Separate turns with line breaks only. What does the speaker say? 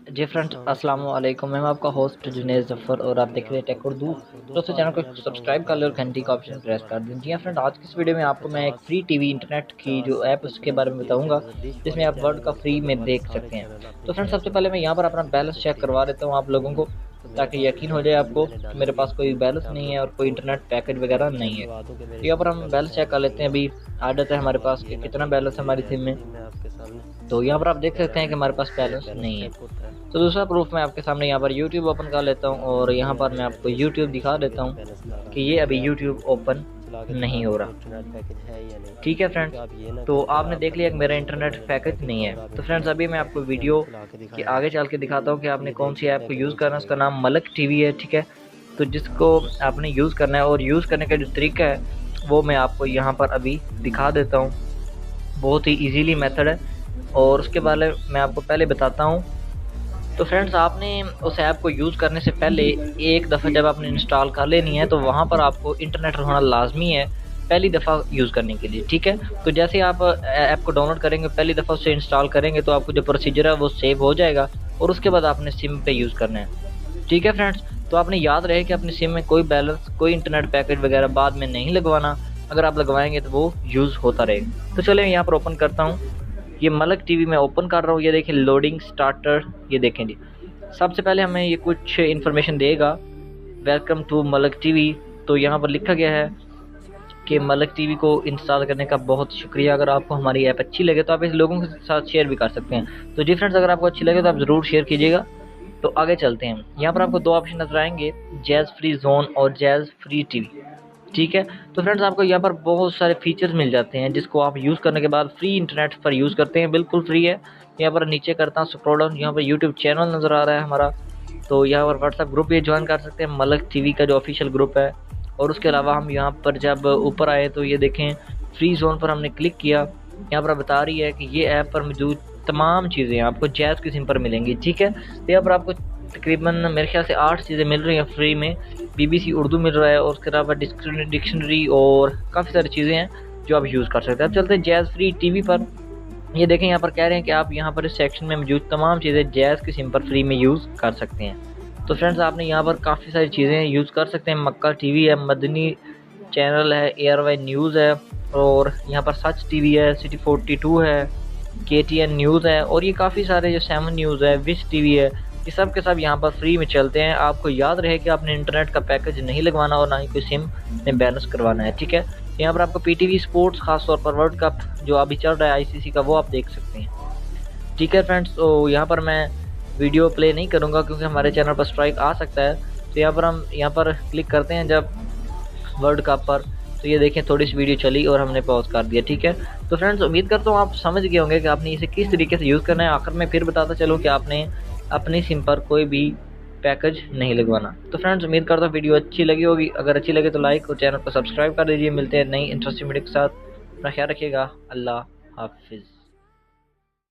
जी friends, अस्सलाम वालेकुम। मैं आपका होस्ट जुनैद ज़फ़र और आप देख रहे हैं टेक उर्दू। दोस्तों, चैनल को सब्सक्राइब कर लें और घंटी का ऑप्शन प्रेस कर दें। जी हाँ फ्रेंड, आज की इस वीडियो में आपको मैं एक फ्री टीवी इंटरनेट की जो ऐप उसके बारे में बताऊंगा, जिसमें आप वर्ल्ड का फ्री में देख सकते हैं। तो फ्रेंड्स, सबसे पहले मैं यहाँ पर अपना बैलेंस चेक करवा देता हूँ आप लोगों को, ताकि यकीन हो जाए आपको कि मेरे पास कोई बैलेंस नहीं है और कोई इंटरनेट पैकेज वगैरह नहीं है। तो यहाँ पर हम बैलेंस चेक कर लेते हैं। अभी आदत है हमारे पास कि कितना बैलेंस है हमारी सिम में। तो यहाँ पर आप देख सकते हैं कि हमारे पास बैलेंस नहीं है। तो दूसरा प्रूफ मैं आपके सामने यहाँ पर YouTube ओपन कर लेता हूँ और यहाँ पर मैं आपको YouTube दिखा देता हूँ कि ये अभी YouTube ओपन नहीं हो रहा। ठीक है फ्रेंड्स, तो आपने देख लिया कि मेरा इंटरनेट पैकेज नहीं है। तो फ्रेंड्स, अभी मैं आपको वीडियो के आगे चल के दिखाता हूँ कि आपने कौन सी ऐप को यूज़ करना है। उसका नाम मलक टीवी है। ठीक है, तो जिसको आपने यूज़ करना है और यूज़ करने का जो तरीका है वो मैं आपको यहाँ पर अभी दिखा देता हूँ। बहुत ही ईजीली मेथड है और उसके बारे में मैं आपको पहले बताता हूँ। तो फ्रेंड्स, आपने उस ऐप को यूज़ करने से पहले एक दफ़ा जब आपने इंस्टॉल कर लेनी है तो वहाँ पर आपको इंटरनेट होना लाजमी है पहली दफ़ा यूज़ करने के लिए। ठीक है, तो जैसे आप ऐप को डाउनलोड करेंगे, पहली दफ़ा उसे इंस्टॉल करेंगे तो आपको जो प्रोसीजर है वो सेव हो जाएगा और उसके बाद आपने सिम पे यूज़ करना है। ठीक है फ्रेंड्स, तो आपने याद रहे कि अपनी सिम में कोई बैलेंस, कोई इंटरनेट पैकेज वगैरह बाद में नहीं लगवाना। अगर आप लगवाएंगे तो वो यूज़ होता रहेगा। तो चलिए यहाँ पर ओपन करता हूँ। ये मलक टीवी मैं ओपन कर रहा हूँ। ये देखें, लोडिंग स्टार्टर। ये देखें जी, सबसे पहले हमें ये कुछ इन्फॉर्मेशन देगा, वेलकम टू मलक टीवी। तो यहाँ पर लिखा गया है कि मलक टीवी को इंस्टॉल करने का बहुत शुक्रिया। अगर आपको हमारी ऐप अच्छी लगे तो आप इस लोगों के साथ शेयर भी कर सकते हैं। तो जी फ्रेंड्स, अगर आपको अच्छी लगे तो आप ज़रूर शेयर कीजिएगा। तो आगे चलते हैं। यहाँ पर आपको दो ऑप्शन नजर आएंगे, जैज़ फ्री जोन और जैज़ फ्री टीवी। ठीक है, तो फ्रेंड्स, आपको यहाँ पर बहुत सारे फीचर्स मिल जाते हैं जिसको आप यूज़ करने के बाद फ्री इंटरनेट पर यूज़ करते हैं, बिल्कुल फ्री है। यहाँ पर नीचे करता हूँ स्क्रॉल डाउन, यहाँ पर यूट्यूब चैनल नज़र आ रहा है हमारा। तो यहाँ पर व्हाट्सएप ग्रुप ये ज्वाइन कर सकते हैं, मलक टीवी का जो ऑफिशियल ग्रुप है। और उसके अलावा हम यहाँ पर जब ऊपर आए तो ये देखें, फ्री जोन पर हमने क्लिक किया। यहाँ पर बता रही है कि ये ऐप पर मौजूद तमाम चीज़ें आपको जैज़ की सिम पर मिलेंगी। ठीक है, तो यहाँ पर आपको तकरीबन मेरे ख्याल से 8 चीज़ें मिल रही हैं फ्री में। BBC उर्दू मिल रहा है और उसके अलावा डिक्शनरी और काफ़ी सारी चीज़ें हैं जो आप यूज़ कर सकते हैं। अब चलते हैं जैज़ फ्री टीवी पर। ये देखें, यहाँ पर कह रहे हैं कि आप यहाँ पर इस सेक्शन में मौजूद तमाम चीज़ें जैज़ की सिम पर फ्री में यूज़ कर सकते हैं। तो फ्रेंड्स, आपने यहाँ पर काफ़ी सारी चीज़ें यूज़ कर सकते हैं। मक्का टीवी है, मदनी चैनल है, एयरवाई न्यूज़ है और यहाँ पर सच टीवी है, सिटी 42 है, KTN न्यूज़ है और ये काफ़ी सारे जो 7 न्यूज़ है, विश टीवी है, ये सब के सब यहाँ पर फ्री में चलते हैं। आपको याद रहे कि आपने इंटरनेट का पैकेज नहीं लगवाना और ना ही कोई सिम में बैलेंस करवाना है। ठीक है, यहाँ पर आपको PTV स्पोर्ट्स, खासतौर पर वर्ल्ड कप जो अभी चल रहा है ICC का, वो आप देख सकते हैं। ठीक है फ्रेंड्स, तो यहाँ पर मैं वीडियो प्ले नहीं करूँगा क्योंकि हमारे चैनल पर स्ट्राइक आ सकता है। तो यहाँ पर हम यहाँ पर क्लिक करते हैं जब वर्ल्ड कप पर। तो ये देखें, थोड़ी सी वीडियो चली और हमने पॉज कर दिया। ठीक है, तो फ्रेंड्स, उम्मीद करता हूँ आप समझ गए होंगे कि आपने इसे किस तरीके से यूज़ करना है। आखिर में फिर बताता चलूँ कि आपने अपनी सिम पर कोई भी पैकेज नहीं लगवाना। तो फ्रेंड्स, उम्मीद करता हूँ वीडियो अच्छी लगी होगी। अगर अच्छी लगे तो लाइक और चैनल को सब्सक्राइब कर दीजिए। मिलते हैं नई इंटरेस्टिंग वीडियो के साथ। अपना ख्याल रखिएगा। अल्लाह हाफिज़।